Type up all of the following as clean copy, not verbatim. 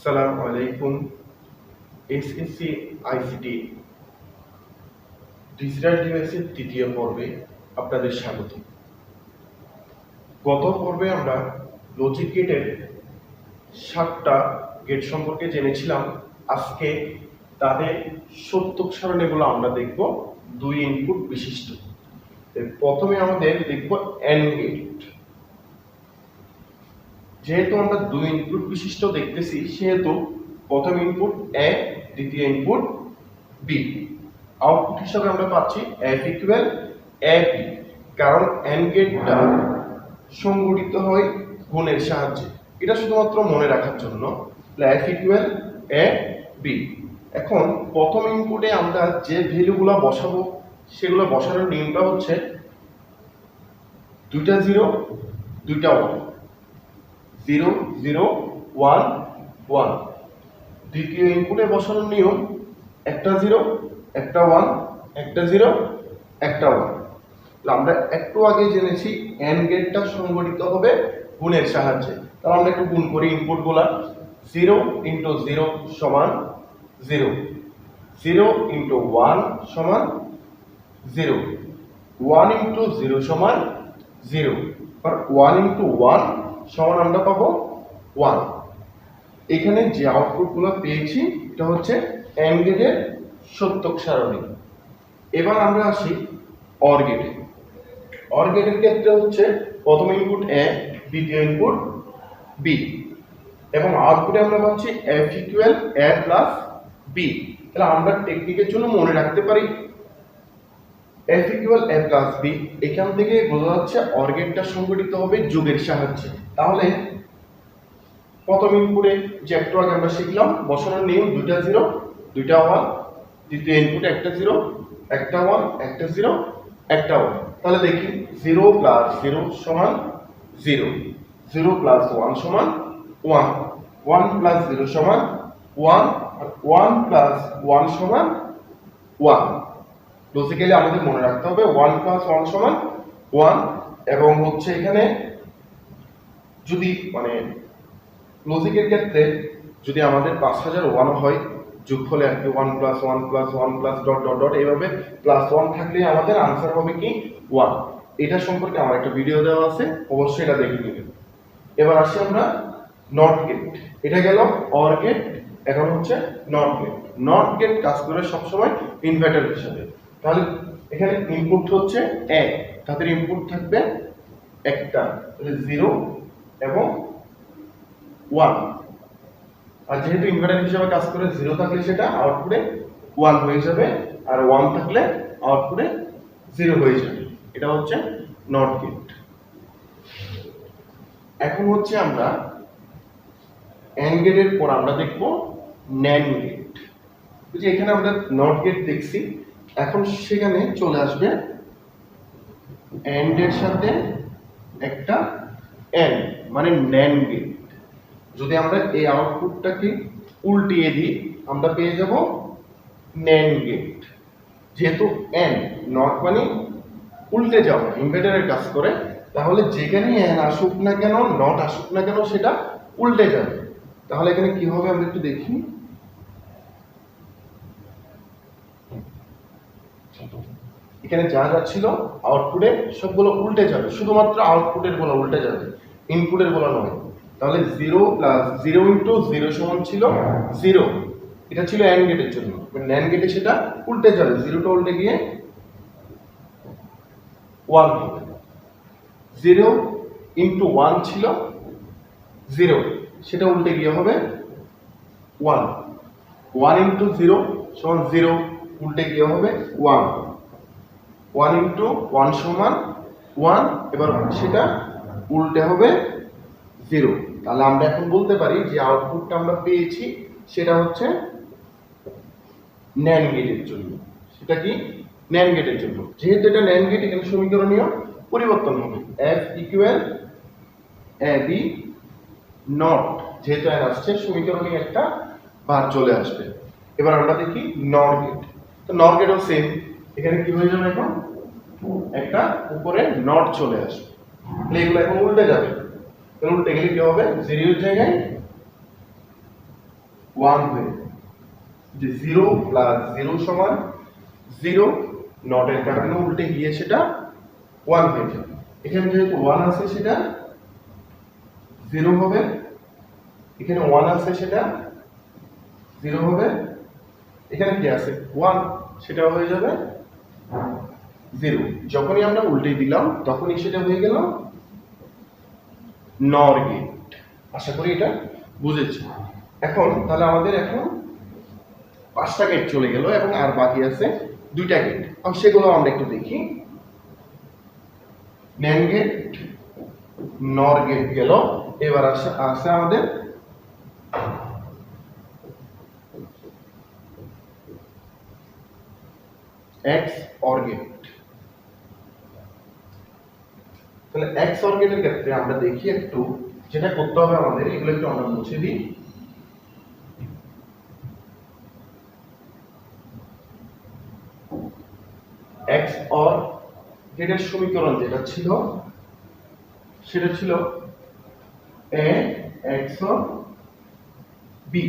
আসসালামু আলাইকুম। SSC ICT digital ডিভাইসের তৃতীয় পর্বে আপনাদের স্বাগত। গত পর্বে আমরা লজিক গেটের 7টা গেট সম্পর্কে জেনেছিলাম। আজকে তাদের সত্যক সারণীগুলো আমরা দেখব 2 ইনপুট বিশিষ্ট। প্রথমে আমাদের দেখব এন্ড গেট। যেহেতু আমরা 2 ইনপুট বিশিষ্ট দেখতেছি, সেহেতু প্রথম ইনপুট এ, দ্বিতীয় ইনপুট বি। আউটপুট হিসাবে আমরা পাচ্ছি এফ ইকুয়াল এ বি, কারণ এন্ড গেটটা সংগঠিত হয় গুণের সাহায্যে। এটা শুধুমাত্র মনে রাখার জন্য। F equal A B. এখন প্রথম ইনপুটে আমরা যে ভ্যালুগুলো বসাবো, সেগুলো বসানোর নিয়মটা হচ্ছে 2টা 0 2টা 1, 0 0 1 1। দ্বিতীয় ইনপুটে বসানোর নিয়ম একটা 0 একটা 1, একটা 0 একটা 1। আমরা একটু আগে জেনেছি এন্ড গেটটা সংগঠিত হবে গুণের সাহায্যে। তাহলে আমরা একটু গুণ করি ইনপুটগুলা। 0 × 0 সমান 0, 0 × 1 সমান 0, 1 × 0 সমান 0, আর 1 × 1 সমান আমরা পাবো 1। এখানে যে আউটপুটগুলো পেয়েছি এটা হচ্ছে এন্ড গেটের সত্যক সারণী। এবার আমরা আসি অর গেটে। অর গেটের ক্ষেত্রে হচ্ছে প্রথম ইনপুট এ, দ্বিতীয় ইনপুট বি, এবং আউটপুটে আমরা পাচ্ছি এফ ইকুয়াল এ প্লাস বি। তাহলে আমরা টেকনিকের জন্য মনে রাখতে পারি এফ ইকুয়াল এ প্লাস বি। এখান থেকে বোঝা যাচ্ছে অর গেটটা সংগঠিত হবে যোগের সাহায্যে। তাহলে প্রথম ইনপুটে যে একটু আগে আমরা শিখলাম বসানোর নিয়ম 2টা 0 2টা 1, দ্বিতীয় ইনপুটে একটা 0 একটা 1 একটা 0 একটা 1। তাহলে দেখি 0 + 0 সমান 0, 0 + 1 সমান 1, 1 + 0 সমান 1, আর 1 + 1 সমান 1। লজিক্যালি আমাদের মনে রাখতে হবে 1 + 1 সমান 1। এবং হচ্ছে এখানে যদি লজিকের ক্ষেত্রে যদি আমাদের 5001 হয়, যোগফলে আর কি 1 + 1 + 1 + ডট ডট ডট এইভাবে +1 থাকলে আমাদের আনসার হবে কি 1। এটা সম্পর্কে আমার একটা ভিডিও দেওয়া আছে, অবশ্যই এটা দেখে নেবেন। এবার আসি আমরা নট গেট। এটা গেল অর গেট, এখন হচ্ছে নট গেট। নট গেট কাজ করে সবসময় ইনভার্টার হিসাবে। তাহলে এখানে ইনপুট হচ্ছে 1, তাদের ইনপুট থাকবে একটা, তাহলে 0 এবং 1। আর যেহেতু ইনভার্টার হিসেবে কাজ করে 0 থাকলে সেটা আউটপুটে 1 হয়ে যাবে, আর 1 থাকলে আউটপুটে 0 হয়ে যাবে। এটা হচ্ছে নট গেট। এখন হচ্ছে আমরা এন্ড গেটের পর আমরা দেখব ন্যান্ড গেট। যে এখানে আমরা নট গেট দেখছি, এখন সেখানে চলে আসবে এন্ড এর সাথে একটা এন্ড, মানে ন্যান্ড গেট। যদি আমরা এই আউটপুটটাকে উল্টিয়ে দিই, আমরা পেয়ে যাব ন্যান্ড গেট। যেহেতু এন্ড নট মানে উল্টে যাওয়া, ইনভার্টারের কাজ করে, তাহলে যেখানে এন আসুক না কেন, নট আসুক না কেন, সেটা উল্টে যাবে। তাহলে এখানে কি হবে আমরা একটু দেখি। এখানে যা যা ছিল আউটপুটে সবগুলো উল্টে যাবে, শুধুমাত্র আউটপুটের গুলো উল্টে যাবে, ইনপুটের গুলো নয়। তাহলে 0 + 0 × 0 সমান ছিল 0। এটা ছিল এন্ড গেটের জন্য। ন্যান্ড গেটে সেটা উল্টে যাবে, 0টা উল্টে গিয়ে 1 হবে। 0 × 1 ছিল 0, সেটা উল্টে গিয়ে হবে 1। 1 × 0 সমান 0, উল্টে গিয়ে হবে 1। 1 × 1 সমান 1, এবার সেটা উল্টে হবে 0। তাহলে আমরা এখন বলতে পারি যে আউটপুটটা আমরা পেয়েছি সেটা হচ্ছে ন্যান্ড গেটের জন্য। সেটা কি ন্যান্ড গেটের জন্য। যেহেতু এটা ন্যান্ড গেট, এখানে সমীকরণীয় পরিবর্তন হবে। f equal A B not, যেহেতু এন আসছে সমীকরণীয় একটা বার চলে আসবে। এবার আমরা দেখি নর গেট। তো নর গেটও সেম। এখানে কি হয়ে যাবে, এখন একটা উপরে নট চলে আসবে। তাহলে এগুলো এখন উল্টে যাবে। তাহলে উল্টে গেলে কি হবে, 0 এর জায়গায় 1 হয়ে যাবে, যে 0 প্লাস 0 সমান 0, নটের কারণে উল্টে গিয়ে সেটা 1 হয়ে যাবে। এখানে যেহেতু 1 আছে সেটা 0 হবে, এখানে 1 আছে সেটা 0 হবে, এখানে কি আছে 1, সেটা হয়ে যাবে 0। যখনই আমরা উল্টে দিলাম তখনই সেটা হয়ে গেল নর গেট। আশা করি এটা বুঝেছি। এখন তাহলে আমাদের এখন 5টা গেট চলে গেল এবং আর বাকি আছে 2টা গেট। এখন সেগুলো আমরা একটু দেখি। ন্যান্ড গেট, নর গেট গেল, এবার আছে আমাদের এক্স অর গেট। তাহলে এক্স অর গেটের ক্ষেত্রে আমরা দেখি একটু যেটা করতে হবে আমাদের, এগুলো একটু আমরা মুছে দিই। এক্স অর গেটের সমীকরণ যেটা ছিল সেটা ছিল A X or B.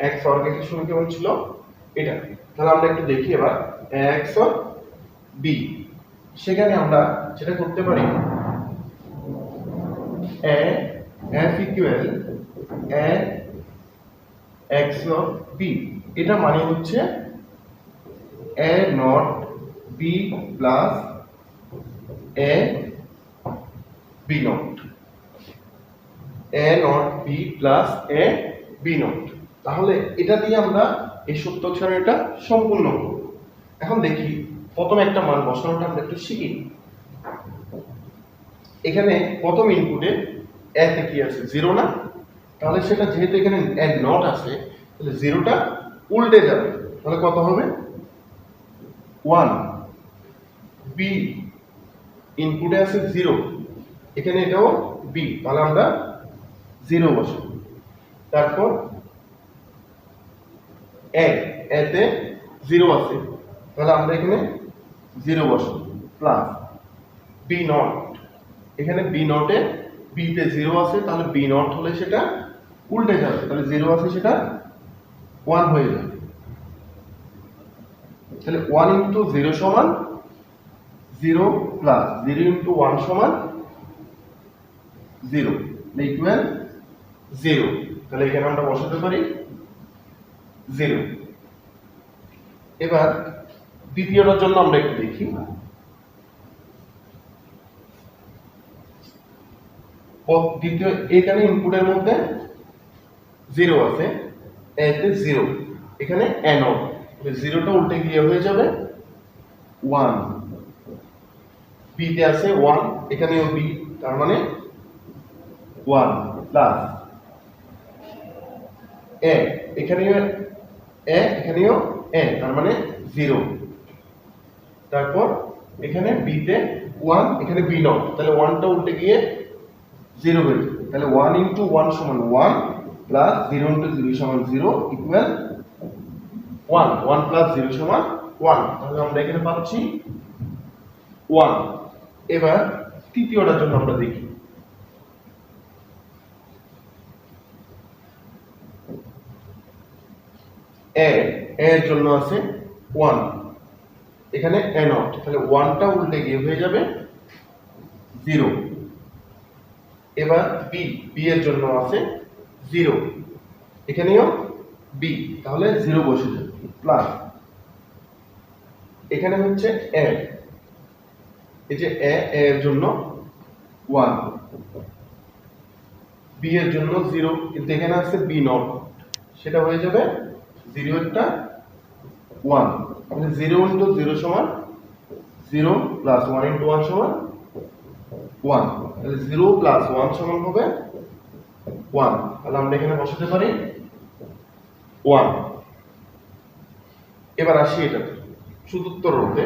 X or গেটের সমীকরণ ছিল এটা। তাহলে আমরা একটু দেখি এবার এক্স অর বি। সেখানে আমরা যেটা করতে পারি, এ F equal A X or B, এটা মানে হচ্ছে A not B plus A B not, A not B plus A B not. তাহলে এটা দিয়ে আমরা এই সূত্র সারণীটা সম্পূর্ণ করব। এখন দেখি প্রথম একটা মান বসানোটা আমরা একটু শিখি। এখানে প্রথম ইনপুটে এ তে কি আছে 0 না, তাহলে সেটা যেহেতু এখানে এ নট আছে তাহলে 0টা উল্টে যাবে, তাহলে কত হবে 1। বি ইনপুটে আছে 0, এখানে এটাও বি, তাহলে আমরা 0 বসাবো। তারপর এ তে 0 আছে, তাহলে আমরা এখানে 0 বসাবো, প্লাস বি নট, এখানে বি নটে বি তে 0 আছে, তাহলে বি নট হলে সেটা উল্টে যাবে, তাহলে 0 আছে সেটা 1 হয়ে যাবে। তাহলে 1 ইন্টু 0 সমান 0 প্লাস 0 ইন্টু 1 সমান 0 ইকুয়াল 0। তাহলে এখানে আমরা বসাতে পারি 0। এবার দ্বিতীয়টার জন্য আমরা একটু দেখি। দ্বিতীয়, এখানে ইনপুটের মধ্যে 0 আছে, এতে 0, এখানে এ নট, 0টা উল্টে গিয়ে হয়ে যাবে 1। বি তে আছে 1, এখানেও বি, তার মানে 1 প্লাস এ, এখানেও এ, এখানেও এ, তার মানে 0। তারপর এখানে বি তে 1, এখানে বি নট, তাহলে 1টা উল্টে গিয়ে 0 হয়ে যাবে, তাহলে 1 ইন্টু 1 সমান 1 প্লাস 0 ইন্টু 0 সমান 0 ইকুয়াল 1। 1 প্লাস 0 সমান 1, তাহলে আমরা এখানে পাচ্ছি 1। এবার তৃতীয়টার জন্য আমরা দেখি। এর জন্য আছে 1, এখানে এ নট, তাহলে 1টা উল্টে গিয়ে হয়ে যাবে 0। এবার বি এর জন্য আছে 0, এখানেও বি, তাহলে 0 বসে যাবে, প্লাস এখানে হচ্ছে এ, এই যে এর জন্য 1, বি এর জন্য 0, কিন্তু এখানে আছে বি নট, সেটা হয়ে যাবে 0 টা 1, তাহলে 0 ইন্টু 0 সমান 0 প্লাস 1 ইন্টু 1 সমান 1, তাহলে 0 প্লাস 1 সমান হবে 1, তাহলে আমরা এখানে বসাতে পারি 1। এবার আসি এটা চতুর্থ রোতে।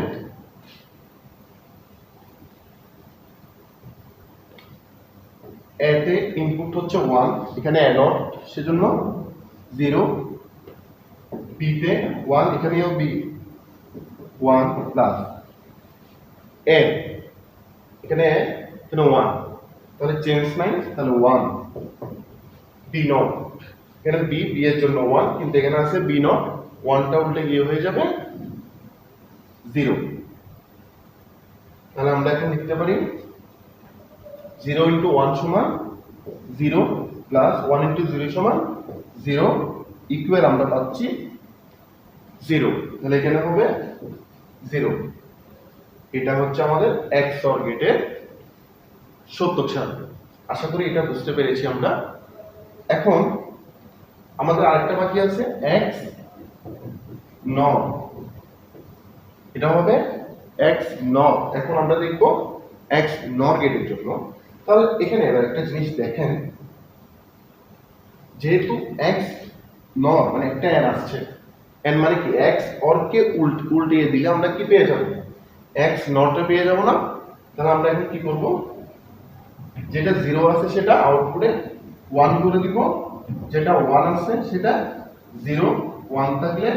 এতে ইনপুট হচ্ছে 1, এখানে এ নট, সেজন্য 0, বিতে 1, এখানেও বি 1 প্লাস এ, এখানে 1, তাহলে চেঞ্জ নাই, তাহলে 1 বি নট, এখানে বি এর জন্য 1, কিন্তু এখানে আছে বি নট, 1টা উল্টে গিয়ে হয়ে যাবে 0। তাহলে আমরা এখন লিখতে পারি 0 ইন্টু 1 সমান 0 প্লাস 1 ইন্টু 0 সমান 0 ইকুয়াল আমরা পাচ্ছি 0, তাহলে এখানে হবে 0। এটা হচ্ছে আমাদের XOR গেটের সত্যক সারণী। আশা করি এটা বুঝতে পেরেছি আমরা। এখন আমাদের আরেকটা বাকি আছে x নর, এটা হবে x নর। এখন আমরা দেখব x নর গেটের জন্য। তাহলে এখানে এবার একটা জিনিস দেখেন, যেহেতু x নর মানে একটা n আসছে, n মানে কি x অর কে উল্টিয়ে দিলে আমরা কি পেয়ে যাব, x নটে পেয়ে যাব না। তাহলে আমরা এখন কি করব, যেটা 0 আছে সেটা আউটপুটে 1 করে দিব, যেটা 1 আছে সেটা 0, 1 থাকলে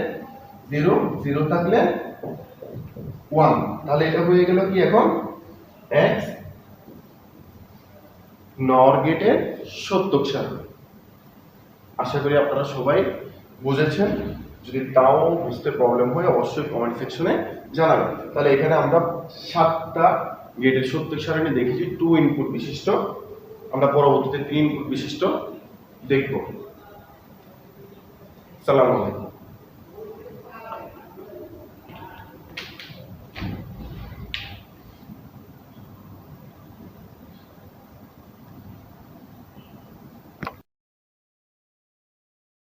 0, 0 থাকলে 1। তাহলে এটা হয়ে গেল কি এখন x নর গেটের সত্যক সারণী। আশা করি আপনারা সবাই বুঝেছেন। যদি তাও বুঝতে প্রবলেম হয় অবশ্যই কমেন্ট সেকশনে জানাবেন। তাহলে এখানে আমরা 7টা গেটের সত্যক সারণী দেখেছি 2 ইনপুট বিশিষ্ট, আমরা পরবর্তীতে 3 ইনপুট বিশিষ্ট দেখব। সালাম আলাইকুম।